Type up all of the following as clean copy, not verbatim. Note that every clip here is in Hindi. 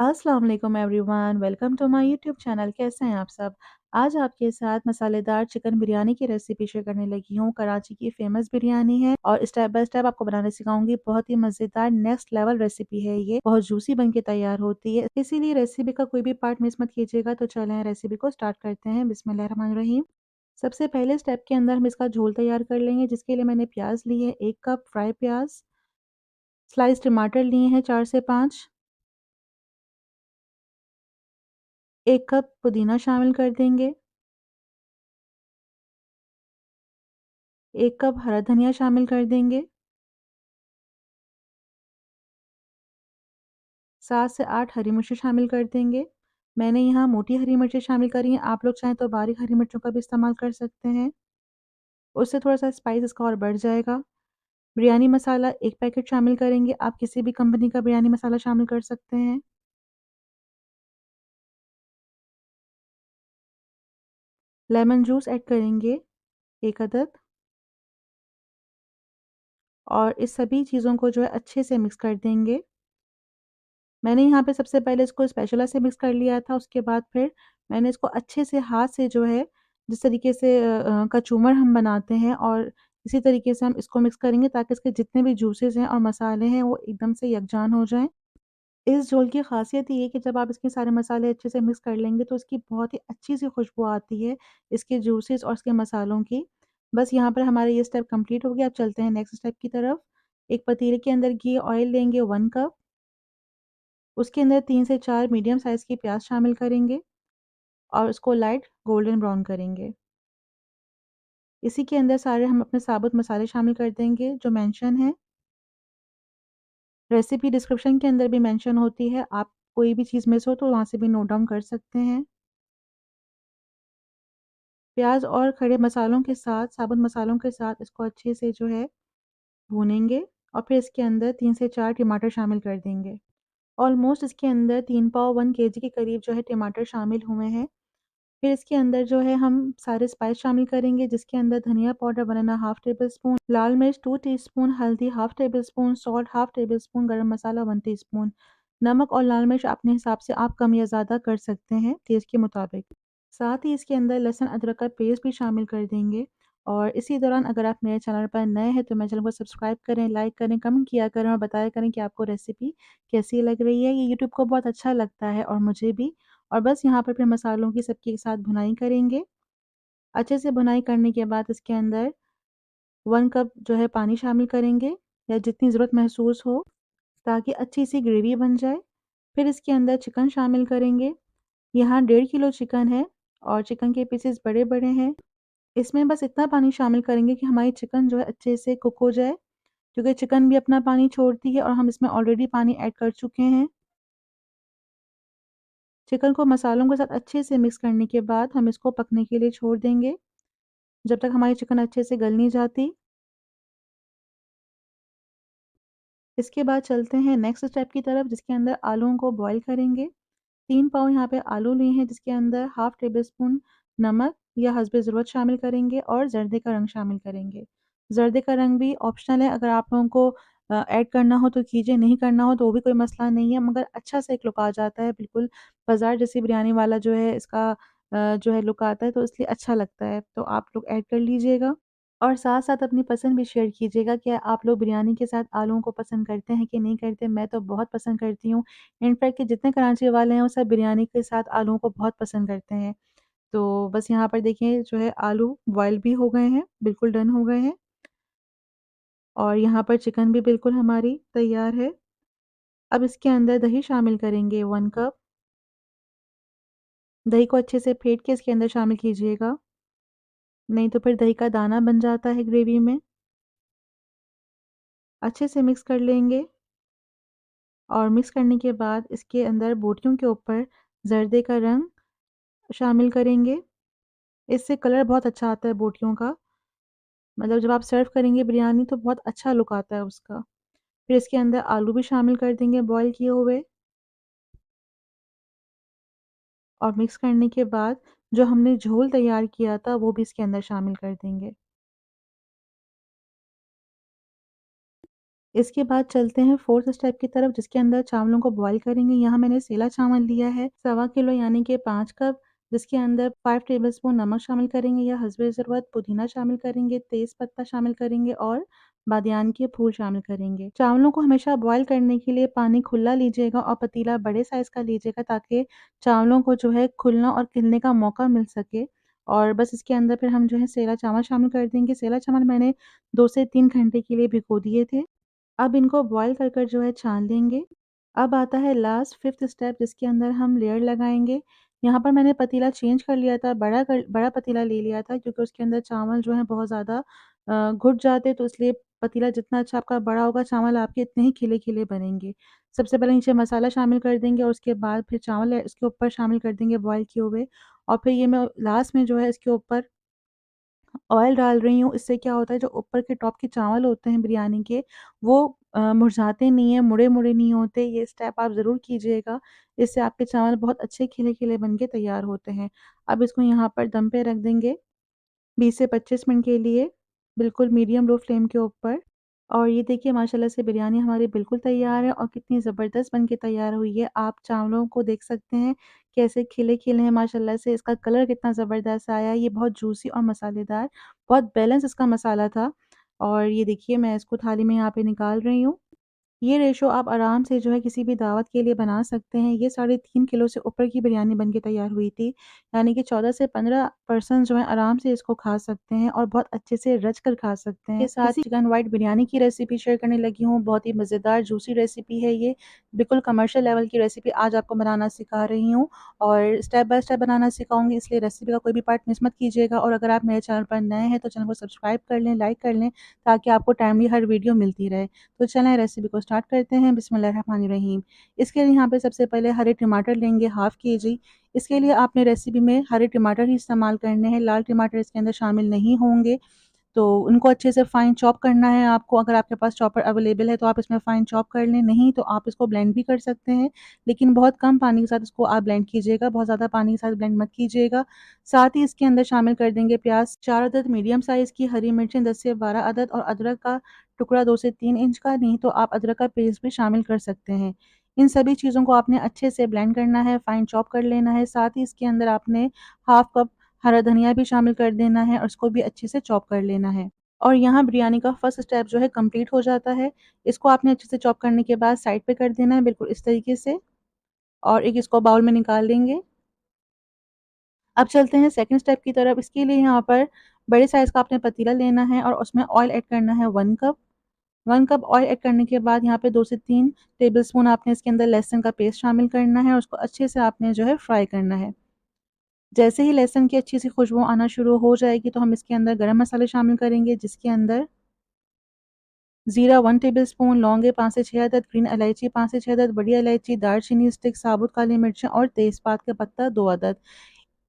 अस्सलाम वालेकुम everyone, welcome to my YouTube channel. कैसे हैं आप सब? आज आपके साथ मसालेदार चिकन बिरयानी की रेसिपी शेयर करने लगी हूँ। कराची की फ़ेमस बिरयानी है और स्टेप बाय स्टेप आपको बनाना सिखाऊंगी। बहुत ही मज़ेदार नेक्स्ट लेवल रेसिपी है ये, बहुत जूसी बन के तैयार होती है। इसीलिए रेसिपी का कोई भी पार्ट मिस मत कीजिएगा। तो चलें रेसिपी को स्टार्ट करते हैं। बिस्मिल्लाहिर्रहमानिर्रहीम। सबसे पहले स्टेप के अंदर हम इसका झोल तैयार कर लेंगे, जिसके लिए मैंने प्याज लिए 1 कप फ्राई प्याज, स्लाइस टमाटर लिए हैं 4 से 5, 1 कप पुदीना शामिल कर देंगे, 1 कप हरा धनिया शामिल कर देंगे, 7 से 8 हरी मिर्ची शामिल कर देंगे। मैंने यहाँ मोटी हरी मिर्ची शामिल करी हैं, आप लोग चाहें तो बारीक हरी मिर्चों का भी इस्तेमाल कर सकते हैं। उससे थोड़ा-सा स्पाइस इसका और बढ़ जाएगा। बिरयानी मसाला 1 पैकेट शामिल करेंगे, आप किसी भी कंपनी का बिरयानी मसाला शामिल कर सकते हैं। लेमन जूस ऐड करेंगे 1 अदद और इस सभी चीज़ों को जो है अच्छे से मिक्स कर देंगे। मैंने यहाँ पे सबसे पहले इसको स्पैचुला से मिक्स कर लिया था, उसके बाद फिर मैंने इसको अच्छे से हाथ से जो है जिस तरीके से कचूमर हम बनाते हैं और इसी तरीके से हम इसको मिक्स करेंगे ताकि इसके जितने भी जूसेस हैं और मसाले हैं वो एकदम से यकजान हो जाएँ। इस झोल की ख़ासियत ये है कि जब आप इसके सारे मसाले अच्छे से मिक्स कर लेंगे तो इसकी बहुत ही अच्छी-सी खुशबू आती है, इसके जूसेस और इसके मसालों की। बस यहाँ पर हमारा ये स्टेप कंप्लीट हो गया, अब चलते हैं नेक्स्ट स्टेप की तरफ। एक पतीले के अंदर घी ऑयल लेंगे 1 कप, उसके अंदर 3 से 4 मीडियम साइज़ की प्याज़ शामिल करेंगे और उसको लाइट गोल्डन ब्राउन करेंगे। इसी के अंदर सारे हम अपने साबुत मसाले शामिल कर देंगे जो मेंशन है। रेसिपी डिस्क्रिप्शन के अंदर भी मेंशन होती है, आप कोई भी चीज़ मिस हो तो वहाँ से भी नोट डाउन कर सकते हैं। प्याज़ और खड़े मसालों के साथ, साबुत मसालों के साथ इसको अच्छे से जो है भूनेंगे और फिर इसके अंदर 3 से 4 टमाटर शामिल कर देंगे। ऑलमोस्ट इसके अंदर 3 पाव 1 केजी के करीब जो है टमाटर शामिल हुए हैं। फिर इसके अंदर जो है हम सारे स्पाइस शामिल करेंगे, जिसके अंदर धनिया पाउडर 1 1/2 टेबल स्पून, लाल मिर्च 2 टीस्पून, हल्दी half table spoon, salt half table spoon, गरम मसाला 1 टीस्पून। नमक और लाल मिर्च अपने हिसाब से आप कम या ज़्यादा कर सकते हैं टेस्ट के मुताबिक। साथ ही इसके अंदर लहसुन अदरक का पेस्ट भी शामिल कर देंगे और इसी दौरान अगर आप मेरे चैनल पर नए हैं तो मेरे चैनल को सब्सक्राइब करें, लाइक करें, कमेंट किया करें और बताया करें कि आपको रेसिपी कैसी लग रही है। ये यूट्यूब को बहुत अच्छा लगता है और मुझे भी। और बस यहाँ पर फिर मसालों की सबकी एक साथ भुनाई करेंगे। अच्छे से भुनाई करने के बाद इसके अंदर 1 कप जो है पानी शामिल करेंगे या जितनी ज़रूरत महसूस हो ताकि अच्छी सी ग्रेवी बन जाए। फिर इसके अंदर चिकन शामिल करेंगे। यहाँ 1.5 किलो चिकन है और चिकन के पीसेस बड़े-बड़े हैं। इसमें बस इतना पानी शामिल करेंगे कि हमारी चिकन जो है अच्छे से कुक हो जाए, क्योंकि चिकन भी अपना पानी छोड़ती है और हम इसमें ऑलरेडी पानी ऐड कर चुके हैं। चिकन को मसालों के साथ अच्छे से मिक्स करने के बाद हम इसको पकने के लिए छोड़ देंगे, जब तक हमारी चिकन अच्छे से गल नहीं जाती। इसके बाद चलते हैं नेक्स्ट स्टेप की तरफ, जिसके अंदर आलूओं को बॉयल करेंगे। 3 पाव यहाँ पे आलू लिए हैं, जिसके अंदर हाफ टेबल स्पून नमक या हस्बे ज़रूरत शामिल करेंगे और ज़र्दे का रंग शामिल करेंगे। ज़र्दे का रंग भी ऑप्शनल है, अगर आप लोगों को ऐड करना हो तो कीजिए, नहीं करना हो तो वो भी कोई मसला नहीं है, मगर अच्छा सा एक लुक आ जाता है, बिल्कुल बाज़ार जैसी बिरयानी वाला जो है इसका जो है लुक आता है, तो इसलिए अच्छा लगता है, तो आप लोग ऐड कर लीजिएगा। और साथ-साथ अपनी पसंद भी शेयर कीजिएगा कि आप लोग बिरयानी के साथ आलूओं को पसंद करते हैं कि नहीं करते? मैं तो बहुत पसंद करती हूँ। इनफैक्ट कि जितने कराची वाले हैं वो सब बिरयानी के साथ आलूओं को बहुत पसंद करते हैं। तो बस यहाँ पर देखिए जो है आलू बॉयल भी हो गए हैं, बिल्कुल डन हो गए हैं और यहाँ पर चिकन भी बिल्कुल हमारी तैयार है। अब इसके अंदर दही शामिल करेंगे 1 कप। दही को अच्छे से फेंट के इसके अंदर शामिल कीजिएगा, नहीं तो फिर दही का दाना बन जाता है ग्रेवी में। अच्छे से मिक्स कर लेंगे और मिक्स करने के बाद इसके अंदर बोटियों के ऊपर ज़र्दे का रंग शामिल करेंगे। इससे कलर बहुत अच्छा आता है बोटियों का। मतलब जब आप सर्व करेंगे बिरयानी तो बहुत अच्छा लुक आता है उसका। फिर इसके अंदर आलू भी शामिल कर देंगे बॉयल किए हुए और मिक्स करने के बाद जो हमने झोल तैयार किया था वो भी इसके अंदर शामिल कर देंगे। इसके बाद चलते हैं 4th स्टेप की तरफ, जिसके अंदर चावलों को बॉयल करेंगे। यहाँ मैंने सेला चावल लिया है सवा किलो यानी कि 5 कप, जिसके अंदर 5 टेबलस्पून नमक शामिल करेंगे या हस्बे ज़रूरत, पुदीना शामिल करेंगे, तेज पत्ता शामिल करेंगे और बादियान के फूल शामिल करेंगे। चावलों को हमेशा बॉयल करने के लिए पानी खुला लीजिएगा और पतीला बड़े साइज़ का लीजिएगा, ताकि चावलों को जो है खुलना और खिलने का मौका मिल सके। और बस इसके अंदर फिर हम जो है सेला चावल शामिल कर देंगे। सेला चावल मैंने 2 से 3 घंटे के लिए भिगो दिए थे। अब इनको बॉयल कर जो है छान लेंगे। अब आता है लास्ट 5th स्टेप, जिसके अंदर हम लेयर लगाएँगे। यहाँ पर मैंने पतीला चेंज कर लिया था, बड़ा पतीला ले लिया था, क्योंकि उसके अंदर चावल जो है बहुत ज़्यादा घुट जाते, तो इसलिए पतीला जितना अच्छा आपका बड़ा होगा, चावल आपके इतने ही खिले-खिले बनेंगे। सबसे पहले नीचे मसाला शामिल कर देंगे और उसके बाद फिर चावल इसके ऊपर शामिल कर देंगे बॉयल किए हुए, और फिर ये मैं लास्ट में जो है इसके ऊपर ऑयल डाल रही हूँ। इससे क्या होता है, जो ऊपर के टॉप के चावल होते हैं बिरयानी के, वो मुरझाते नहीं हैं, मुड़े-मुड़े नहीं होते। ये स्टेप आप ज़रूर कीजिएगा। इससे आपके चावल बहुत अच्छे खिले-खिले बन के तैयार होते हैं। अब इसको यहाँ पर दम पे रख देंगे 20 से 25 मिनट के लिए, बिल्कुल मीडियम लो फ्लेम के ऊपर। और ये देखिए माशाल्लाह से बिरयानी हमारी बिल्कुल तैयार है और कितनी ज़बरदस्त बन के तैयार हुई है। आप चावलों को देख सकते हैं कैसे खिले-खिले हैं माशाल्लाह से, इसका कलर कितना ज़बरदस्त आया है। ये बहुत जूसी और मसालेदार, बहुत बैलेंस इसका मसाला था। और ये देखिए मैं इसको थाली में यहाँ पे निकाल रही हूँ। ये रेशो आप आराम से जो है किसी भी दावत के लिए बना सकते हैं। ये साढ़े 3 किलो से ऊपर की बिरयानी बन के तैयार हुई थी। यानी कि 14 से 15 पर्सन जो हैं आराम से इसको खा सकते हैं और बहुत अच्छे से रच कर खा सकते हैं। के साथ चिकन व्हाइट बिरयानी की रेसिपी शेयर करने लगी हूँ। बहुत ही मज़ेदार जूसी रेसिपी है ये। बिल्कुल कमर्शियल लेवल की रेसिपी आज आपको बनाना सिखा रही हूँ और स्टेप बाय स्टेप बनाना सिखाऊँगी, इसलिए रेसिपी का कोई भी पार्ट मिस मत कीजिएगा। और अगर आप मेरे चैनल पर नए हैं तो चैनल को सब्सक्राइब कर लें, लाइक कर लें, ताकि आपको टाइमली हर वीडियो मिलती रहे। तो चलें रेसिपी को स्टार्ट करते हैं। बिस्मिल्लाहिर्रहमानिर्रहीम। इसके लिए यहाँ पे सबसे पहले हरे टमाटर लेंगे हाफ़ केजी। इसके लिए आपने रेसिपी में हरे टमाटर ही इस्तेमाल करने हैं, लाल टमाटर इसके अंदर शामिल नहीं होंगे। तो उनको अच्छे से फ़ाइन चॉप करना है आपको। अगर आपके पास चॉपर अवेलेबल है तो आप इसमें फ़ाइन चॉप कर लें, नहीं तो आप इसको ब्लेंड भी कर सकते हैं। लेकिन बहुत कम पानी के साथ इसको आप ब्लेंड कीजिएगा, बहुत ज़्यादा पानी के साथ ब्लेंड मत कीजिएगा। साथ ही इसके अंदर शामिल कर देंगे प्याज़ 4 अदद, मीडियम साइज़ की हरी मिर्चें 10 से 12 अदद और अदरक का टुकड़ा 2 से 3 इंच का, नहीं तो आप अदरक का पेस्ट भी शामिल कर सकते हैं। इन सभी चीज़ों को आपने अच्छे से ब्लेंड करना है, फ़ाइन चॉप कर लेना है। साथ ही इसके अंदर आपने हाफ़ कप हरा धनिया भी शामिल कर देना है और उसको भी अच्छे से चॉप कर लेना है। और यहाँ बिरयानी का फर्स्ट स्टेप जो है कंप्लीट हो जाता है। इसको आपने अच्छे से चॉप करने के बाद साइड पे कर देना है, बिल्कुल इस तरीके से, और एक इसको बाउल में निकाल लेंगे। अब चलते हैं सेकंड स्टेप की तरफ। इसके लिए यहाँ पर बड़े साइज़ का आपने पतीला लेना है और उसमें ऑयल ऐड करना है 1 कप। 1 कप ऑयल ऐड करने के बाद यहाँ पे 2 से 3 टेबलस्पून आपने इसके अंदर लहसुन का पेस्ट शामिल करना है और उसको अच्छे से आपने जो है फ्राई करना है। जैसे ही लहसुन की अच्छी सी खुशबू आना शुरू हो जाएगी तो हम इसके अंदर गरम मसाले शामिल करेंगे, जिसके अंदर ज़ीरा 1 टेबलस्पून, लौंगे 5 से 6 अदद, ग्रीन इलायची 5 से 6 अदद, बड़ी इलायची, दालचीनी स्टिक, साबुत काली मिर्चें और तेज़पात का पत्ता 2 अदद।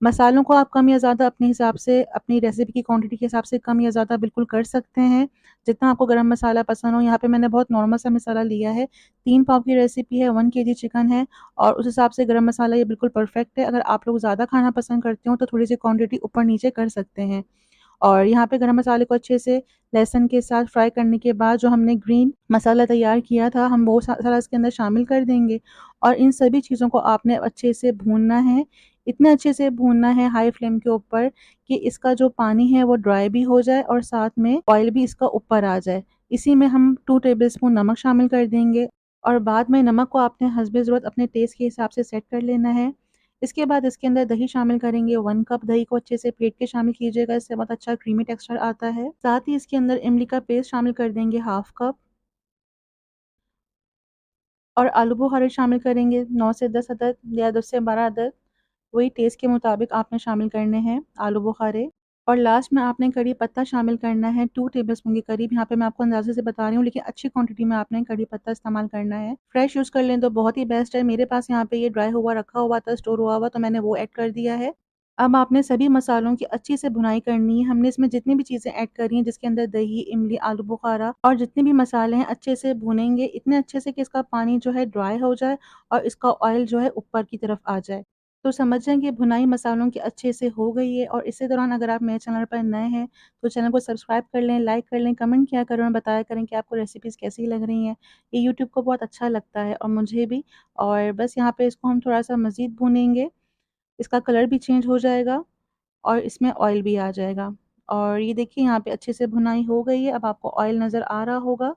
मसालों को आप कम या ज़्यादा अपने हिसाब से, अपनी रेसिपी की क्वांटिटी के हिसाब से कम या ज़्यादा बिल्कुल कर सकते हैं, जितना आपको गरम मसाला पसंद हो। यहाँ पे मैंने बहुत नॉर्मल सा मसाला लिया है। 3 पाव की रेसिपी है, 1 केजी चिकन है और उस हिसाब से गरम मसाला ये बिल्कुल परफेक्ट है। अगर आप लोग ज़्यादा खाना पसंद करते हो तो थोड़ी-सी क्वांटिटी ऊपर-नीचे कर सकते हैं। और यहाँ पे गरम मसाले को अच्छे से लहसुन के साथ फ्राई करने के बाद जो हमने ग्रीन मसाला तैयार किया था, हम वो सारा इसके अंदर शामिल कर देंगे और इन सभी चीज़ों को आपने अच्छे से भूनना है। इतने अच्छे से भूनना है हाई फ्लेम के ऊपर कि इसका जो पानी है वो ड्राई भी हो जाए और साथ में ऑयल भी इसका ऊपर आ जाए। इसी में हम 2 टेबलस्पून नमक शामिल कर देंगे और बाद में नमक को आपने हस्बे ज़रूरत अपने टेस्ट के हिसाब से सेट कर लेना है। इसके बाद इसके अंदर दही शामिल करेंगे, 1 कप दही को अच्छे से फेंट के शामिल कीजिएगा, इससे बहुत अच्छा क्रीमी टेक्सचर आता है। साथ ही इसके अंदर इमली का पेस्ट शामिल कर देंगे हाफ कप और आलू बुखारे शामिल करेंगे 9 से 10 अदद या 10 से 12 अदद, वही टेस्ट के मुताबिक आपने शामिल करने हैं आलू बुखारे। और लास्ट में आपने कड़ी पत्ता शामिल करना है 2 टेबलस्पून के करीब। यहाँ पे मैं आपको अंदाज़े से बता रही हूँ, लेकिन अच्छी क्वांटिटी में आपने कड़ी पत्ता इस्तेमाल करना है। फ्रेश यूज़ कर लें तो बहुत ही बेस्ट है। मेरे पास यहाँ पे ये ड्राई हुआ रखा हुआ था, स्टोर हुआ हुआ, तो मैंने वो ऐड कर दिया है। अब आपने सभी मसालों की अच्छी से भुनाई करनी है। हमने इसमें जितनी भी चीज़ें ऐड करी हैं, जिसके अंदर दही, इमली, आलू बुखारा और जितने भी मसाले हैं, अच्छे से भूनेंगे, इतने अच्छे से कि इसका पानी जो है ड्राई हो जाए और इसका ऑयल जो है ऊपर की तरफ आ जाए। तो समझ जाएँ कि भुनाई मसालों की अच्छे से हो गई है और इसी दौरान अगर आप मेरे चैनल पर नए हैं, तो चैनल को सब्सक्राइब कर लें, लाइक कर लें, कमेंट किया करें और बताया करें कि आपको रेसिपीज़ कैसी लग रही हैं। ये यूट्यूब को बहुत अच्छा लगता है और मुझे भी। और बस यहाँ पे इसको हम थोड़ा-सा मज़ीद भूनेंगे, इसका कलर भी चेंज हो जाएगा और इसमें ऑयल भी आ जाएगा। और ये देखिए यहाँ पे अच्छे से भुनाई हो गई है। अब आपको ऑयल नज़र आ रहा होगा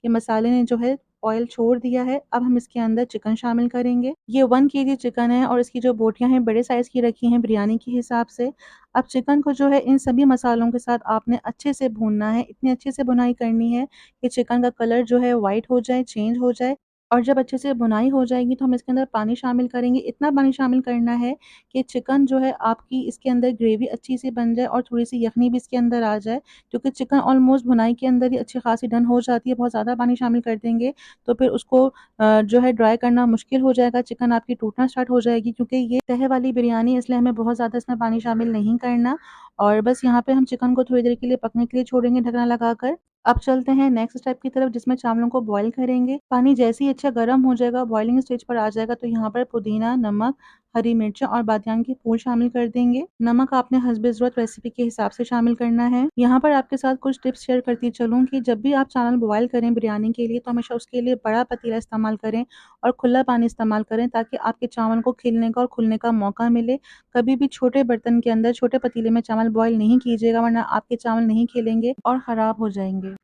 कि मसाले ने जो है ऑयल छोड़ दिया है। अब हम इसके अंदर चिकन शामिल करेंगे। ये 1 केजी चिकन है और इसकी जो बोटियाँ हैं बड़े साइज़ की रखी हैं बिरयानी के हिसाब से। अब चिकन को जो है इन सभी मसालों के साथ आपने अच्छे से भूनना है। इतनी अच्छे से भुनाई करनी है कि चिकन का कलर जो है व्हाइट हो जाए, चेंज हो जाए। और जब अच्छे से भुनाई हो जाएगी तो हम इसके अंदर पानी शामिल करेंगे। इतना पानी शामिल करना है कि चिकन जो है आपकी इसके अंदर ग्रेवी अच्छी-सी बन जाए और थोड़ी-सी यख़नी भी इसके अंदर आ जाए, क्योंकि चिकन ऑलमोस्ट भुनाई के अंदर ही अच्छी ख़ासी डन हो जाती है। बहुत ज़्यादा पानी शामिल कर देंगे तो फिर उसको जो है ड्राई करना मुश्किल हो जाएगा, चिकन आपकी टूटना स्टार्ट हो जाएगी, क्योंकि ये तह वाली बिरयानी है इसलिए हमें बहुत ज़्यादा इसमें पानी शामिल नहीं करना। और बस यहाँ पे हम चिकन को थोड़ी देर के लिए पकने के लिए छोड़ेंगे ढकना लगाकर। अब चलते हैं नेक्स्ट स्टेप की तरफ, जिसमें चावलों को बॉयल करेंगे। पानी जैसे ही अच्छा गर्म हो जाएगा, बॉइलिंग स्टेज पर आ जाएगा, तो यहाँ पर पुदीना, नमक, हरी मिर्च और बादियान के फूल शामिल कर देंगे। नमक आपने हस्ब-ए-ज़रूरत रेसिपी के हिसाब से शामिल करना है। यहाँ पर आपके साथ कुछ टिप्स शेयर करती चलूँ कि जब भी आप चावल बॉयल करें बिरयानी के लिए, तो हमेशा उसके लिए बड़ा पतीला इस्तेमाल करें और खुला पानी इस्तेमाल करें, ताकि आपके चावल को खिलने का और खुलने का मौका मिले। कभी भी छोटे बर्तन के अंदर, छोटे पतीले में चावल बॉयल नहीं कीजिएगा, वरना आपके चावल नहीं खिलेंगे और ख़राब हो जाएँगे।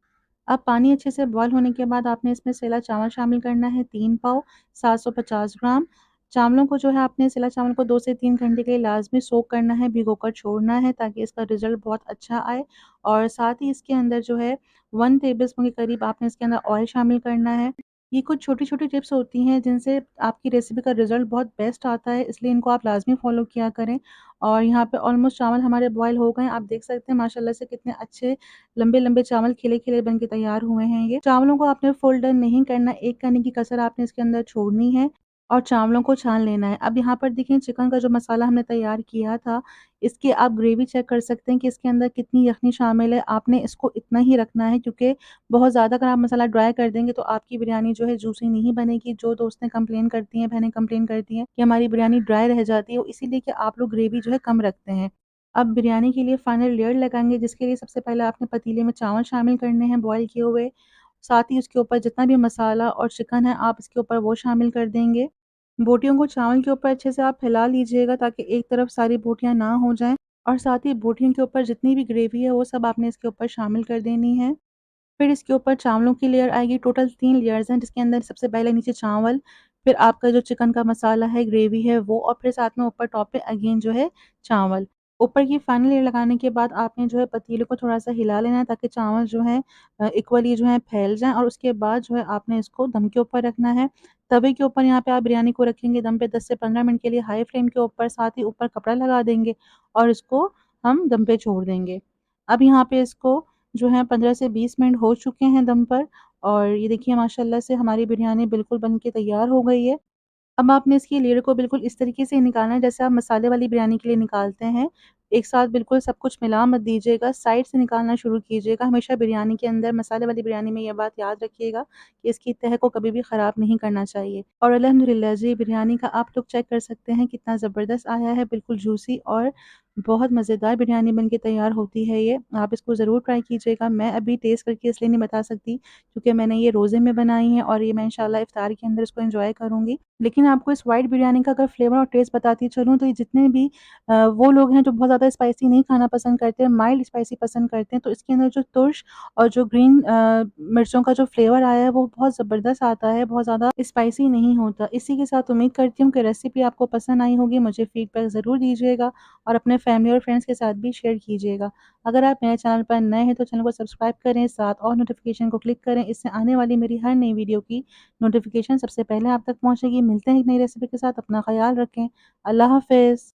अब पानी अच्छे से बॉयल होने के बाद आपने इसमें सेला चावल शामिल करना है 3 पाव, 750 ग्राम। चावलों को जो है आपने सेला चावल को 2 से 3 घंटे के लिए लाज़मी सोक करना है, भिगोकर छोड़ना है, ताकि इसका रिज़ल्ट बहुत अच्छा आए। और साथ ही इसके अंदर जो है 1 टेबलस्पून के करीब आपने इसके अंदर ऑयल शामिल करना है। ये कुछ छोटी-छोटी टिप्स होती हैं जिनसे आपकी रेसिपी का रिज़ल्ट बहुत बेस्ट आता है, इसलिए इनको आप लाज़मी फ़ॉलो किया करें। और यहाँ पे ऑलमोस्ट चावल हमारे बॉयल हो गए हैं। आप देख सकते हैं माशाल्लाह से कितने अच्छे लंबे-लंबे चावल खिले-खिले बन के तैयार हुए हैं ये। चावलों को आपने फुल डन नहीं करना, एक कनी की कसर आपने इसके अंदर छोड़नी है और चावलों को छान लेना है। अब यहाँ पर देखिए चिकन का जो मसाला हमने तैयार किया था, इसकी आप ग्रेवी चेक कर सकते हैं कि इसके अंदर कितनी यख़नी शामिल है। आपने इसको इतना ही रखना है, क्योंकि बहुत ज़्यादा अगर आप मसाला ड्राई कर देंगे तो आपकी बिरयानी जो है जूसी नहीं बनेगी। जो दोस्तें कंप्लेन करती हैं, बहनें कंप्लेन करती हैं कि हमारी बिरयानी ड्राई रह जाती है, इसीलिए कि आप लोग ग्रेवी जो है कम रखते हैं। अब बिरयानी के लिए फाइनल लेयर लगाएँगे, जिसके लिए सबसे पहले आपने पतीले में चावल शामिल करने हैं बॉयल किए हुए। साथ ही उसके ऊपर जितना भी मसाला और चिकन है आप इसके ऊपर वो शामिल कर देंगे। बोटियों को चावल के ऊपर अच्छे से आप फैला लीजिएगा, ताकि एक तरफ सारी बोटियाँ ना हो जाएँ और साथ ही बोटियों के ऊपर जितनी भी ग्रेवी है वो सब आपने इसके ऊपर शामिल कर देनी है। फिर इसके ऊपर चावलों की लेयर आएगी, टोटल 3 लेयर्स हैं, जिसके अंदर सबसे पहले नीचे चावल, फिर आपका जो चिकन का मसाला है, ग्रेवी है वो, और फिर साथ में ऊपर टॉप पे अगेन जो है चावल। ऊपर की फाइनल लेयर लगाने के बाद आपने जो है पतीले को थोड़ा-सा हिला लेना है, ताकि चावल जो हैं इक्वली जो है फैल जाएँ, और उसके बाद जो है आपने इसको दम के ऊपर रखना है। तवे के ऊपर यहाँ पे आप बिरयानी को रखेंगे दम पे 10 से 15 मिनट के लिए हाई फ्लेम के ऊपर, साथ ही ऊपर कपड़ा लगा देंगे और इसको हम दम पे छोड़ देंगे। अब यहाँ पे इसको जो है 15 से 20 मिनट हो चुके हैं दम पर, और ये देखिए माशाल्लाह से हमारी बिरयानी बिल्कुल बन के तैयार हो गई है। अब आपने इसकी लेयर को बिल्कुल इस तरीके से निकालना है जैसे आप मसाले वाली बिरयानी के लिए निकालते हैं। एक साथ बिल्कुल सब कुछ मिला मत दीजिएगा, साइड से निकालना शुरू कीजिएगा। हमेशा बिरयानी के अंदर, मसाले वाली बिरयानी में ये बात याद रखिएगा कि इसकी तह को कभी भी ख़राब नहीं करना चाहिए। और अल्हम्दुलिल्लाह जी, बिरयानी का आप लोग चेक कर सकते हैं कितना ज़बरदस्त आया है, बिल्कुल जूसी और बहुत मज़ेदार बिरयानी बन के तैयार होती है ये। आप इसको ज़रूर ट्राई कीजिएगा। मैं अभी टेस्ट करके इसलिए नहीं बता सकती, क्योंकि मैंने ये रोज़े में बनाई है और ये मैं इंशाल्लाह इफ्तार के अंदर इसको एन्जॉय करूँगी। लेकिन आपको इस व्हाइट बिरयानी का अगर फ्लेवर और टेस्ट बताती चलूँ, तो ये जितने भी वो लोग हैं जो बहुत ज़्यादा स्पाइसी नहीं खाना पसंद करते हैं, माइल्ड स्पाइसी पसंद करते हैं, तो इसके अंदर जो तुर्श और जो ग्रीन मिर्चों का जो फ्लेवर आया है वो बहुत ज़बरदस्त आता है, बहुत ज़्यादा स्पाइसी नहीं होता। इसी के साथ उम्मीद करती हूँ कि रेसिपी आपको पसंद आई होगी। मुझे फीडबैक ज़रूर दीजिएगा और अपने फैमिली और फ्रेंड्स के साथ भी शेयर कीजिएगा। अगर आप मेरे चैनल पर नए हैं तो चैनल को सब्सक्राइब करें, साथ और नोटिफ़िकेशन को क्लिक करें। इससे आने वाली मेरी हर नई वीडियो की नोटिफ़िकेशन सबसे पहले आप तक पहुँचेगी। मिलते हैं एक नई रेसिपी के साथ, अपना ख़याल रखें। अल्लाह हाफ़िज़।